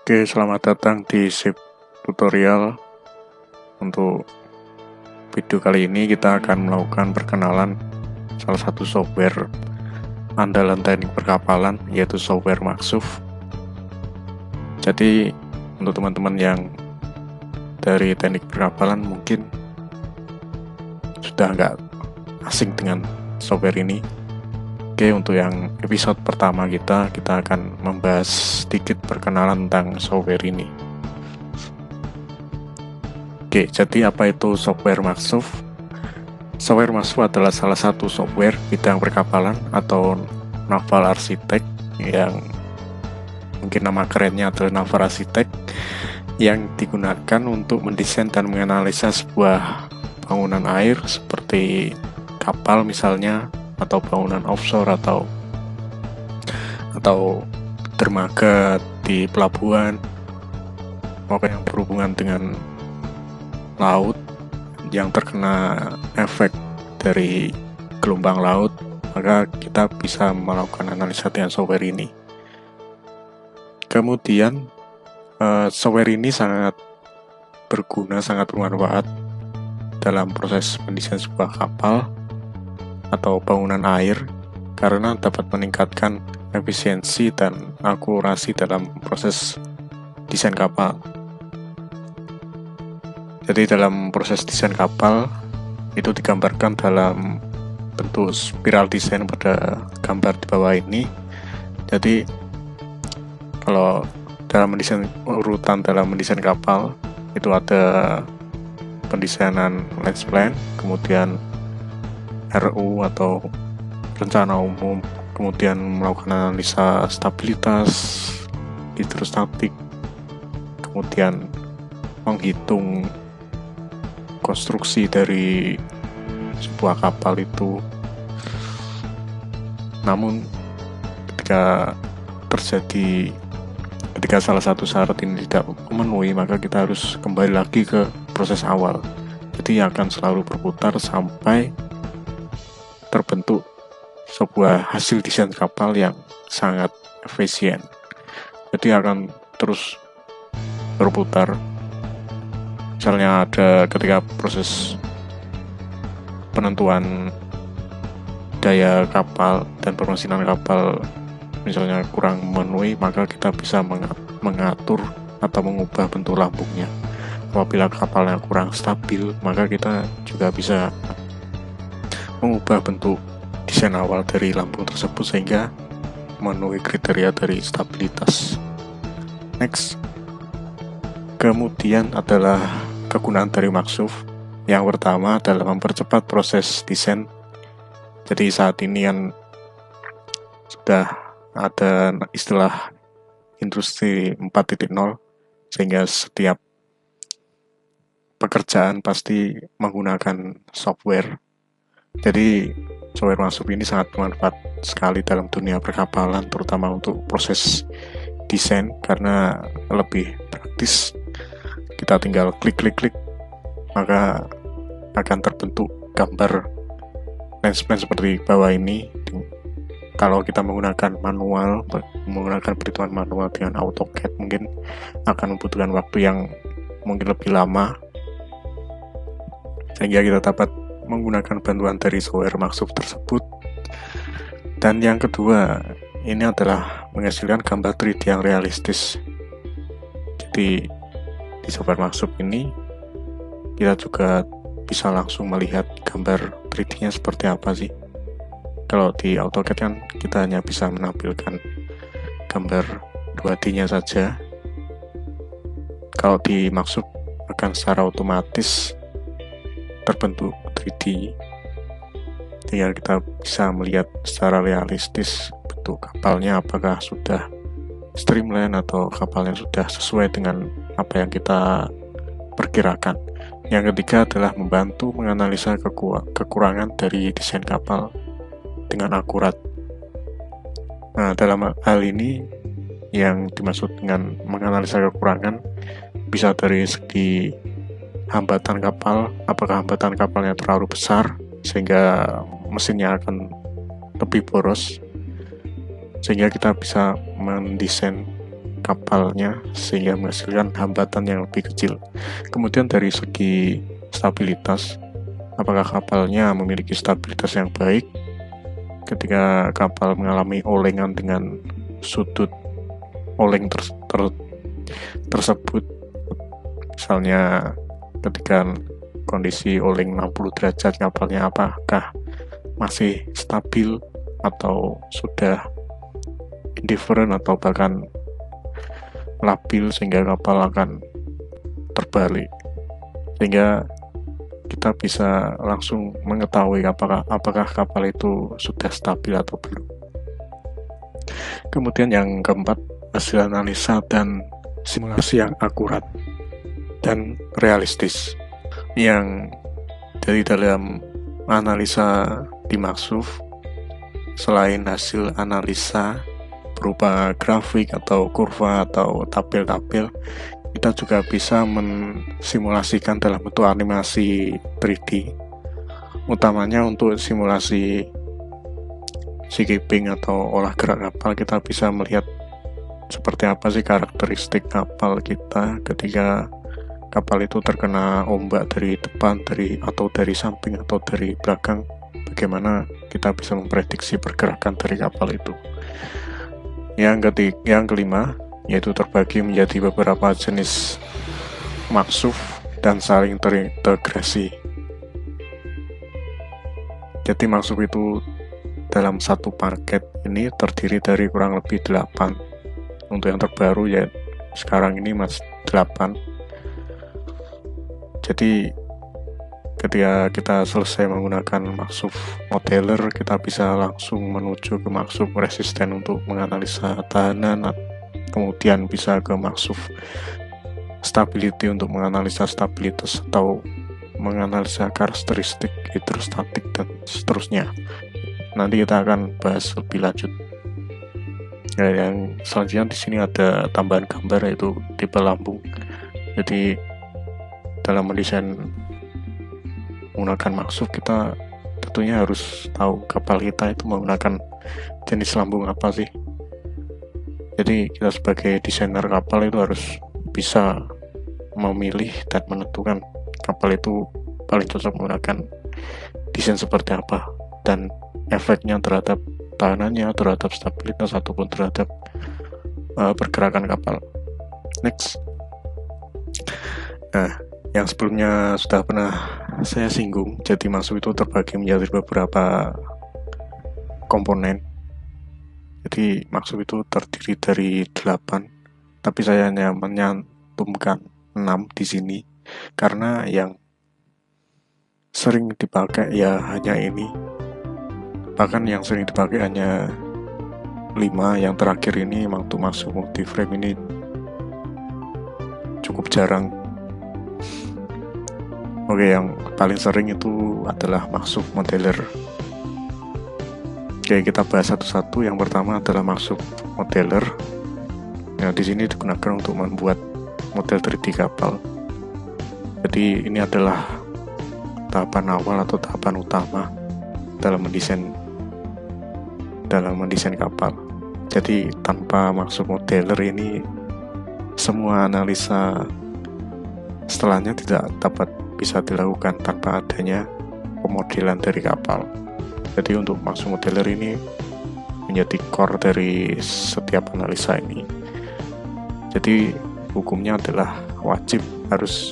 Oke, selamat datang di SIP tutorial. Untuk video kali ini kita akan melakukan perkenalan salah satu software andalan teknik perkapalan, yaitu software Maxuf. Jadi untuk teman-teman yang dari teknik perkapalan mungkin sudah nggak asing dengan software ini. Oke, untuk yang episode pertama kita akan membahas sedikit perkenalan tentang software ini. Oke, jadi apa itu software Maxuf? Software Maxuf adalah salah satu software bidang perkapalan atau naval arsitek yang mungkin nama kerennya adalah naval arsitek yang digunakan untuk mendesain dan menganalisa sebuah bangunan air seperti kapal misalnya, atau bangunan offshore atau dermaga di pelabuhan, pokoknya yang berhubungan dengan laut yang terkena efek dari gelombang laut, maka kita bisa melakukan analisa dengan software ini. Kemudian software ini sangat berguna, sangat bermanfaat dalam proses mendesain sebuah kapal atau bangunan air karena dapat meningkatkan efisiensi dan akurasi dalam proses desain kapal. Jadi dalam proses desain kapal itu digambarkan dalam bentuk spiral desain pada gambar di bawah ini. Jadi kalau dalam mendesain urutan dalam mendesain kapal itu ada pendesainan lens plan, kemudian RU atau rencana umum, kemudian melakukan analisa stabilitas, hidrostatik, kemudian menghitung konstruksi dari sebuah kapal itu. Namun ketika salah satu syarat ini tidak memenuhi, maka kita harus kembali lagi ke proses awal. Jadi akan selalu berputar sampai terbentuk sebuah hasil desain kapal yang sangat efisien. Jadi akan terus berputar. Misalnya ada ketika proses penentuan daya kapal dan permesinan kapal misalnya kurang memenuhi, maka kita bisa mengatur atau mengubah bentuk lambungnya. Apabila kapalnya kurang stabil, maka kita juga bisa mengubah bentuk desain awal dari lambung tersebut sehingga memenuhi kriteria dari stabilitas. Next, kemudian adalah kegunaan dari Maxuf. Yang pertama adalah mempercepat proses desain. Jadi saat ini kan sudah ada istilah industri 4.0, sehingga setiap pekerjaan pasti menggunakan software. Jadi software Maxuf ini sangat bermanfaat sekali dalam dunia perkapalan, terutama untuk proses desain karena lebih praktis. Kita tinggal klik, maka akan terbentuk gambar lens plan seperti bawah ini. Kalau kita menggunakan perhitungan manual dengan AutoCAD, mungkin akan membutuhkan waktu yang mungkin lebih lama, sehingga kita dapat menggunakan bantuan dari software Maxuf tersebut. Dan yang kedua, ini adalah menghasilkan gambar 3D yang realistis. Jadi di software Maxuf ini kita juga bisa langsung melihat gambar 3D-nya seperti apa sih. Kalau di AutoCAD kan kita hanya bisa menampilkan gambar 2D-nya saja. Kalau di Maxuf akan secara otomatis terbentuk 3D, tinggal kita bisa melihat secara realistis bentuk kapalnya, apakah sudah streamline atau kapalnya sudah sesuai dengan apa yang kita perkirakan. Yang ketiga adalah membantu menganalisa kekurangan dari desain kapal dengan akurat. Nah, dalam hal ini yang dimaksud dengan menganalisa kekurangan bisa dari segi hambatan kapal, apakah hambatan kapalnya terlalu besar sehingga mesinnya akan lebih boros, sehingga kita bisa mendesain kapalnya sehingga menghasilkan hambatan yang lebih kecil. Kemudian dari segi stabilitas, apakah kapalnya memiliki stabilitas yang baik ketika kapal mengalami olengan dengan sudut oleng tersebut, misalnya ketika kondisi oleng 60 derajat kapalnya apakah masih stabil atau sudah indifferent atau bahkan labil sehingga kapal akan terbalik, sehingga kita bisa langsung mengetahui apakah kapal itu sudah stabil atau belum. Kemudian yang keempat, hasil analisa dan simulasi yang akurat dan realistis. Yang dari dalam analisa di Maksuf, selain hasil analisa berupa grafik atau kurva atau tabel-tabel, kita juga bisa mensimulasikan dalam bentuk animasi 3D, utamanya untuk simulasi skipping atau olah gerak kapal. Kita bisa melihat seperti apa sih karakteristik kapal kita ketika kapal itu terkena ombak dari depan, atau dari samping atau dari belakang. Bagaimana kita bisa memprediksi pergerakan dari kapal itu. Yang kelima, yaitu terbagi menjadi beberapa jenis Maksuf dan saling terintegrasi. Jadi Maksuf itu dalam satu paket ini terdiri dari kurang lebih 8. Untuk yang terbaru ya sekarang ini 8. Jadi ketika kita selesai menggunakan Maksuf modeler, kita bisa langsung menuju ke Maksuf resisten untuk menganalisa tahanan, kemudian bisa ke Maksuf stability untuk menganalisa stabilitas atau menganalisa karakteristik hidrostatik dan seterusnya. Nanti kita akan bahas lebih lanjut. Yang selanjutnya di sini ada tambahan gambar, yaitu tipe lambung. Jadi dalam mendesain menggunakan Maksuf, kita tentunya harus tahu kapal kita itu menggunakan jenis lambung apa sih. Jadi kita sebagai desainer kapal itu harus bisa memilih dan menentukan kapal itu paling cocok menggunakan desain seperti apa dan efeknya terhadap tahanannya, terhadap stabilitas ataupun terhadap pergerakan kapal. Next. Nah, yang sebelumnya sudah pernah saya singgung, jadi Maksuf itu terbagi menjadi beberapa komponen. Jadi Maksuf itu terdiri dari 8, tapi saya hanya menyantumkan 6 di sini karena yang sering dipakai ya hanya ini. Bahkan yang sering dipakai hanya 5, yang terakhir ini memang untuk Maksuf multiframe ini cukup jarang. Oke, yang paling sering itu adalah Maksuf modeler. Oke, kita bahas satu-satu. Yang pertama adalah Maksuf modeler. Nah, di sini digunakan untuk membuat model 3D kapal. Jadi ini adalah tahapan awal atau tahapan utama dalam mendesain kapal. Jadi tanpa Maksuf modeler ini, semua analisa setelahnya tidak dapat bisa dilakukan tanpa adanya pemodelan dari kapal. Jadi untuk Maksuf modeler ini menjadi core dari setiap analisa ini. Jadi hukumnya adalah wajib harus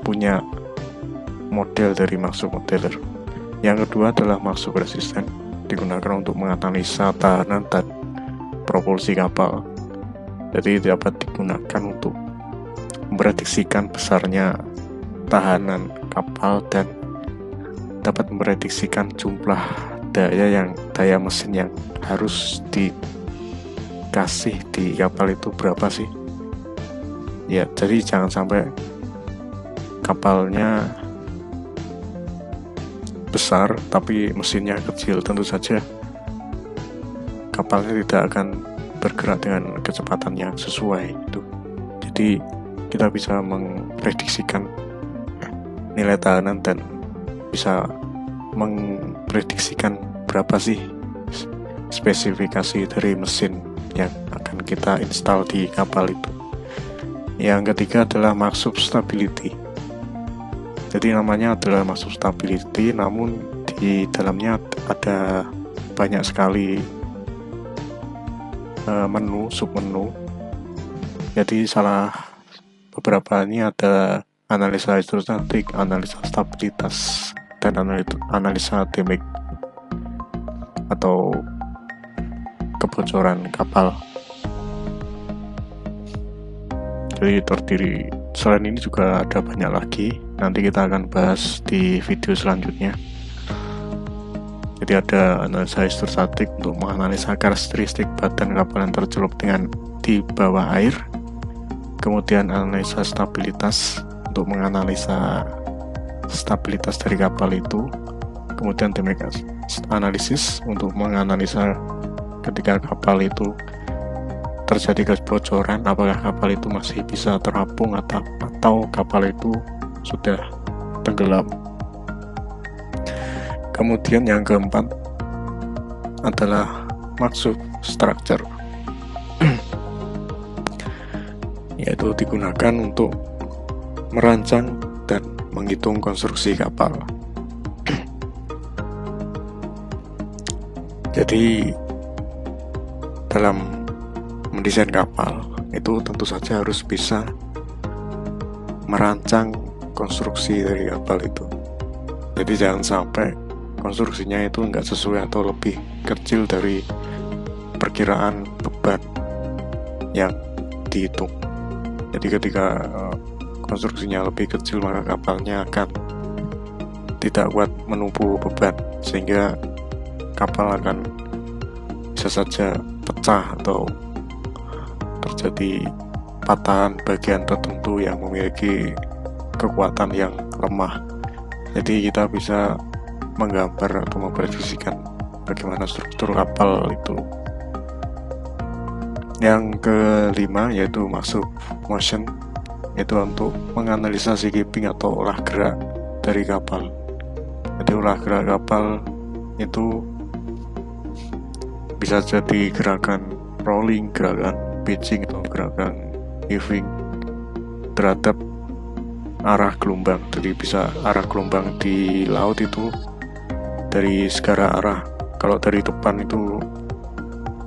punya model dari Maksuf modeler. Yang kedua adalah Maksuf resisten, digunakan untuk menganalisa tahanan dan propulsi kapal. Jadi dapat digunakan untuk memprediksikan besarnya tahanan kapal dan dapat memprediksikan jumlah daya mesin yang harus dikasih di kapal itu berapa sih. Ya, jadi jangan sampai kapalnya besar tapi mesinnya kecil. Tentu saja kapalnya tidak akan bergerak dengan kecepatan yang sesuai itu. Jadi kita bisa memprediksikan nilai tahanan dan bisa memprediksikan berapa sih spesifikasi dari mesin yang akan akan kita install di kapal itu. Yang ketiga adalah Machsub Stability. Jadi namanya adalah Machsub Stability, namun di dalamnya ada banyak sekali submenu. Jadi salah beberapa ini ada analisa hidrostatik, analisa stabilitas, dan analisa damage atau kebocoran kapal. Jadi terdiri, selain ini juga ada banyak lagi, nanti kita akan bahas di video selanjutnya. Jadi ada analisa hidrostatik untuk menganalisa karakteristik badan kapal yang tercelup di bawah air. Kemudian analisa stabilitas untuk menganalisa stabilitas dari kapal itu. Kemudian damage analisis untuk menganalisa ketika kapal itu terjadi kebocoran, apakah kapal itu masih bisa terapung atau kapal itu sudah tenggelam. Kemudian yang keempat adalah Machsub Structure, yaitu digunakan untuk merancang dan menghitung konstruksi kapal. Jadi dalam mendesain kapal itu tentu saja harus bisa merancang konstruksi dari kapal itu. Jadi jangan sampai konstruksinya itu enggak sesuai atau lebih kecil dari perkiraan beban yang dihitung. Jadi ketika konstruksinya lebih kecil, maka kapalnya akan tidak kuat menumpu beban, sehingga kapal akan bisa saja pecah atau terjadi patahan bagian tertentu yang memiliki kekuatan yang lemah. Jadi kita bisa menggambar atau memprediksikan bagaimana struktur kapal itu. Yang kelima yaitu Machsub Motion, yaitu untuk menganalisa skipping atau olah gerak dari kapal. Jadi olah gerak kapal itu bisa jadi gerakan rolling, gerakan pitching, atau gerakan heaving terhadap arah gelombang. Jadi bisa arah gelombang di laut itu dari segala arah. Kalau dari depan itu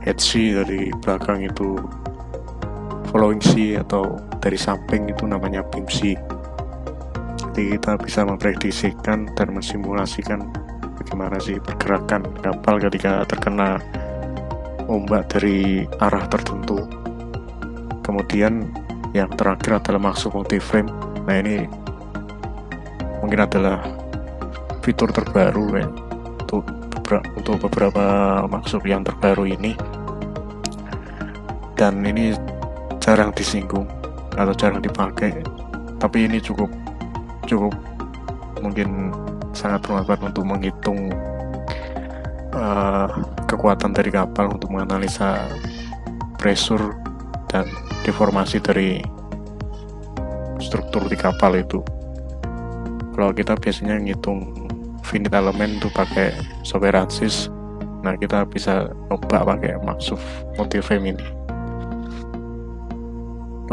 head sea, dari belakang itu following sea, atau dari samping itu namanya beam sea. Jadi kita bisa memprediksikan dan mensimulasikan bagaimana sih pergerakan kapal ketika terkena ombak dari arah tertentu. Kemudian yang terakhir adalah Machsub Multiframe. Nah ini mungkin adalah fitur terbaru untuk beberapa Machsub yang terbaru ini, dan ini jarang disinggung atau jarang dipakai, tapi ini cukup mungkin sangat bermanfaat untuk menghitung kekuatan dari kapal, untuk menganalisa pressure dan deformasi dari struktur di kapal itu. Kalau kita biasanya ngitung finite element itu pakai software ANSYS, nah kita bisa coba pakai Machsub Multiframe ini.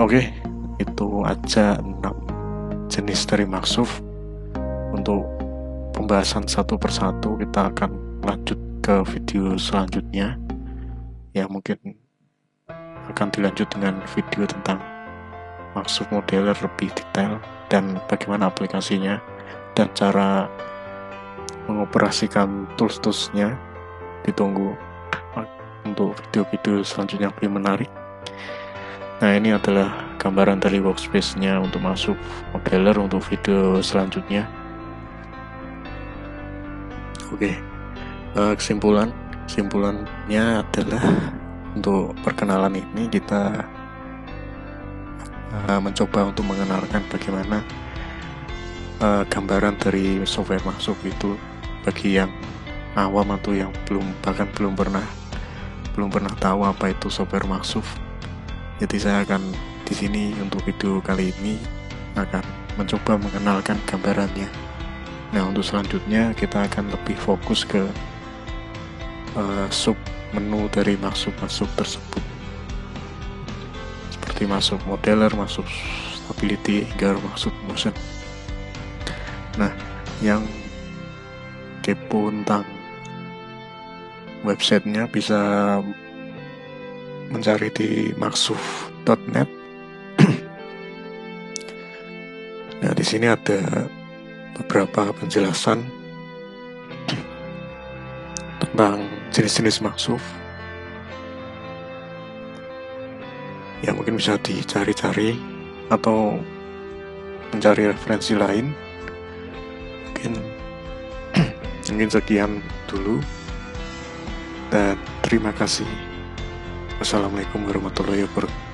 Oke, itu aja 6 jenis dari Machsub. Untuk pembahasan satu persatu kita akan lanjut ke video selanjutnya, yang mungkin akan dilanjut dengan video tentang Machsub modeler lebih detail dan bagaimana aplikasinya dan cara mengoperasikan tools-toolsnya. Ditunggu untuk video-video selanjutnya yang lebih menarik. Nah ini adalah gambaran dari workspace-nya untuk Machsub modeler untuk video selanjutnya. Oke, kesimpulannya adalah untuk perkenalan ini kita mencoba untuk mengenalkan bagaimana gambaran dari software Machsub itu bagi yang awam atau yang belum pernah tahu apa itu software Machsub. Jadi saya akan di sini untuk video kali ini akan mencoba mengenalkan gambarannya. Nah untuk selanjutnya kita akan lebih fokus ke sub menu dari Machsub tersebut. seperti masuk modeler, masuk stability, hingga masuk motion. Nah, yang kepo tentang websitenya bisa mencari di maxuf.net. Nah, di sini ada beberapa penjelasan tentang jenis-jenis maxuf yang mungkin bisa dicari-cari atau mencari referensi lain. Mungkin sekian dulu, dan terima kasih. Wassalamualaikum warahmatullahi wabarakatuh.